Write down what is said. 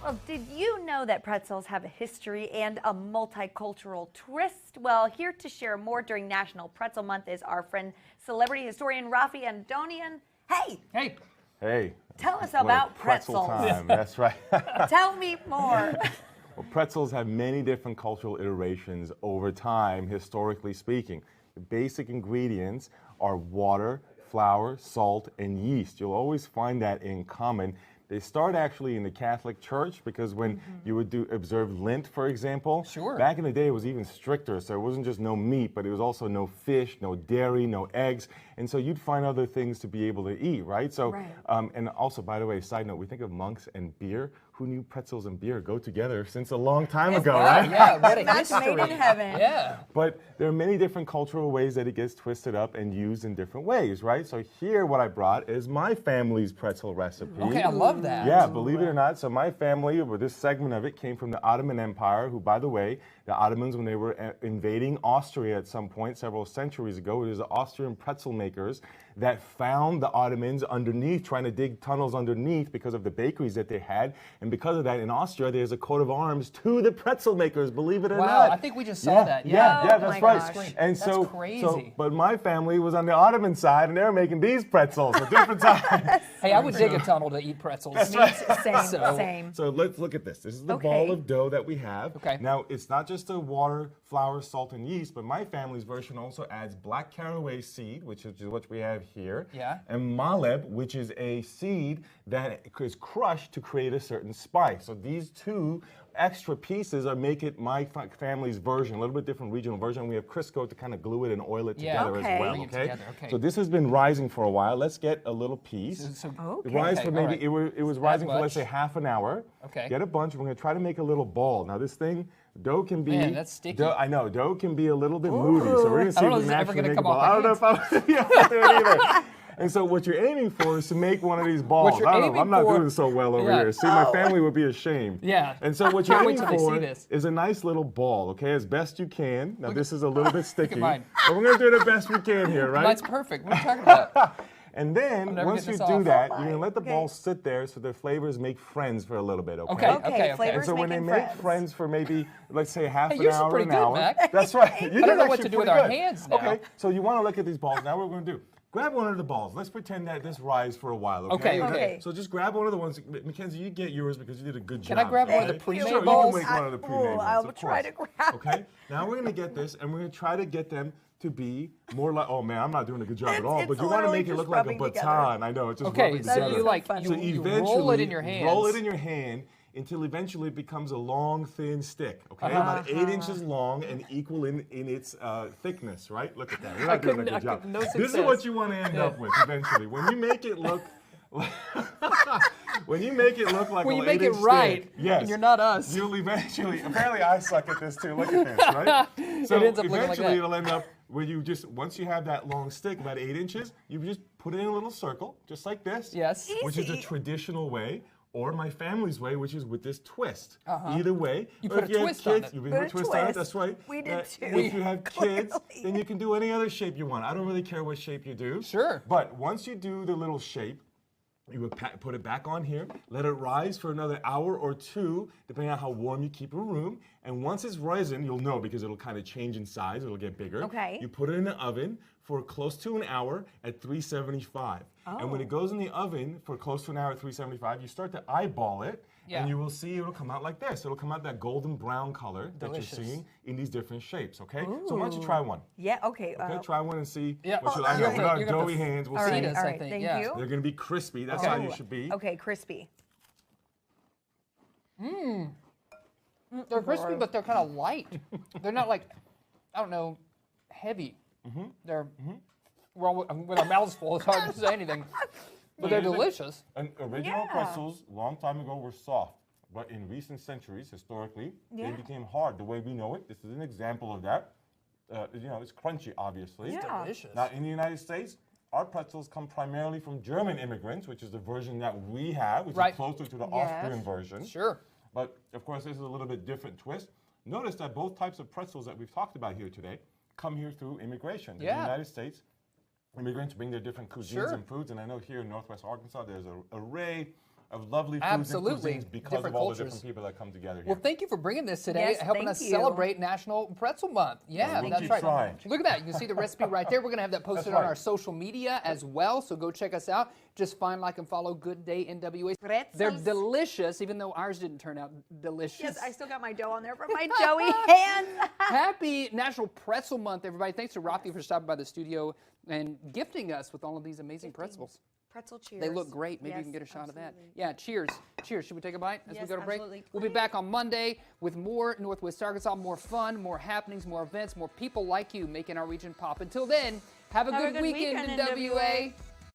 Well, did you know that pretzels have a history and a multicultural twist? Well, here to share more during National Pretzel Month is our friend, celebrity historian Raffi Andonian. Hey! Hey! Hey! Tell us about pretzel pretzels. time. That's right. Tell me more. Well, pretzels have many different cultural iterations over time, historically speaking. The basic ingredients are water, flour, salt, and yeast. You'll always find that in common. They start actually in the Catholic Church because when you would observe Lent, for example, back in the day it was even stricter. So it wasn't just no meat, but it was also no fish, no dairy, no eggs. And so you'd find other things to be able to eat, right? So, and also, by the way, side note, we think of monks and beer. Who knew pretzels and beer go together since a long time ago, right? Yeah, what a That's history. made in heaven. Yeah. But there are many different cultural ways that it gets twisted up and used in different ways, right? So here what I brought is my family's pretzel recipe. Okay, I love that. Yeah, believe it or not. So my family, or this segment of it, came from the Ottoman Empire, who, by the way, the Ottomans, when they were invading Austria at some point several centuries ago, it was the Austrian pretzel makers that found the Ottomans underneath, trying to dig tunnels underneath because of the bakeries that they had. And because of that, in Austria, there's a coat of arms to the pretzel makers, believe it or not. Wow, I think we just saw that. Yeah, Oh that's my right. gosh. And That's crazy. but my family was on the Ottoman side, and they were making these pretzels at different times. Hey, I would dig a tunnel to eat pretzels. Same. So let's look at this. This is the ball of dough that we have. Okay. Now, it's not just the water, flour, salt, and yeast, but my family's version also adds black caraway seed, which is what we have here. Yeah. And maleb, which is a seed that is crushed to create a certain spice. So these two extra pieces make it my family's version, a little bit different regional version. We have Crisco to kind of glue it and oil it together as well. Bring it together, okay. So this has been rising for a while. Let's get a little piece. It rise for maybe it was rising for, let's say, half an hour. Okay. Get a bunch. We're going to try to make a little ball. Now this thing, dough can be. Man, that's sticky. I know dough can be a little bit moody. So we're going to see if we can actually make a ball. I don't know if I'm do it either. And so what you're aiming for is to make one of these balls. What you're I don't know. aiming I'm not for- doing so well over here. See, my family would be ashamed. Yeah. And so what you're Can't wait aiming till they for see this. is a nice little ball, okay, as best you can. Now this is a little bit sticky, mine. but we're going to do the best we can here, right? Mine's perfect. What are you talking about? And then, never once you getting this do off. that, you're going to let the balls sit there so the flavors make friends for a little bit, okay? Okay. And flavors so when they making make friends for maybe, let's say, half an yours is hour, pretty an good, hour. Mac. That's right. You I don't know did what to actually do with pretty our good. hands now. Okay, so you want to look at these balls. Now what we're going to do, grab one of the balls. Let's pretend that this rides for a while, okay? Okay. So just grab one of the ones. Mackenzie, you get yours because you did a good job. Can I grab one of the okay? pre-made Sure, balls? you can make one of the pre-made ones, I'll of try course. to grab Okay, now we're going to get this, and we're going to try to get them to be more like, oh man, I'm not doing a good job at all, It's but you want to literally make it just look like a rubbing together. baton. I know, it's just Okay, rubbing so together. you like funny. So you eventually, roll it in your hands. roll it in your hand until eventually it becomes a long, thin stick, okay? About 8 inches long and equal in its thickness, right? Look at that. We're not doing a good job. no This is success. what you want to end up with eventually. When you make it look when you make it look like When an you make 8-inch it right, stick, yes, and you're not us. You'll eventually. Apparently, I suck at this too. Look at this, right? So It ends up looking like eventually, that. it'll end up where you just once you have that long stick, about 8 inches, you just put it in a little circle, just like this. Yes. Which is a Easy. traditional way. Or my family's way, which is with this twist. Either way, You or put if a you twist have on kids, it. you put Put a a twist on it. twist. That's right. We did too, If you have kids, clearly. then you can do any other shape you want. I don't really care what shape you do. Sure. But once you do the little shape, you would put it back on here, let it rise for another hour or two, depending on how warm you keep your room. And once it's risen, you'll know because it'll kind of change in size, it'll get bigger. Okay. You put it in the oven for close to an hour at 375. And when it goes in the oven for close to an hour at 375, you start to eyeball it, Yeah. and you will see it'll come out like this. It'll come out that golden brown color Delicious. that you're seeing in these different shapes, okay? So why don't you try one? Yeah, okay. Okay, try one and see Yeah. what you Oh, like. I know, you're with gonna- our you're gonna doughy hands, we'll all see. right, us, all I right, think, thank yeah. you. They're going to be crispy. That's how you should be. Okay, crispy. They're crispy, but they're kind of light. They're not like, I don't know, heavy. They're, well, with our mouths full, it's hard to say anything. But they're delicious. And original Yeah. pretzels, long time ago, were soft. But in recent centuries, historically, Yeah. they became hard the way we know it. This is an example of that. It's crunchy, obviously. Yeah. Delicious. Now, in the United States, our pretzels come primarily from German immigrants, which is the version that we have, which Right. is closer to the Yes. Austrian version. Sure. But, of course, this is a little bit different twist. Notice that both types of pretzels that we've talked about here today come here through immigration. In the Yeah. United States, immigrants bring their different cuisines Sure. and foods, and I know here in Northwest Arkansas, there's an array of lovely foods Absolutely. and cuisines because Different of all cultures. the different people that come together here. Well, thank you for bringing this today, Yes, helping thank us you. celebrate National Pretzel Month. Yeah, we'll that's keep right. trying. Look at that. You can see the recipe right there. We're going to have that posted on right. our social media as well, so go check us out. Just find, like, and follow Good Day NWA. They're Pretzels. delicious, even though ours didn't turn out delicious. Yes, I still got my dough on there from my doughy hands. Happy National Pretzel Month, everybody. Thanks to Raffi for stopping by the studio and gifting us with all of these amazing pretzels. Pretzel cheers. They look great. Maybe Yes, we can get a shot of that. absolutely. Yeah, cheers. Cheers. Should we take a bite as we Yes, go to break? absolutely. We'll be back on Monday with more Northwest Arkansas, more fun, more happenings, more events, more people like you making our region pop. Until then, have a good weekend, NWA.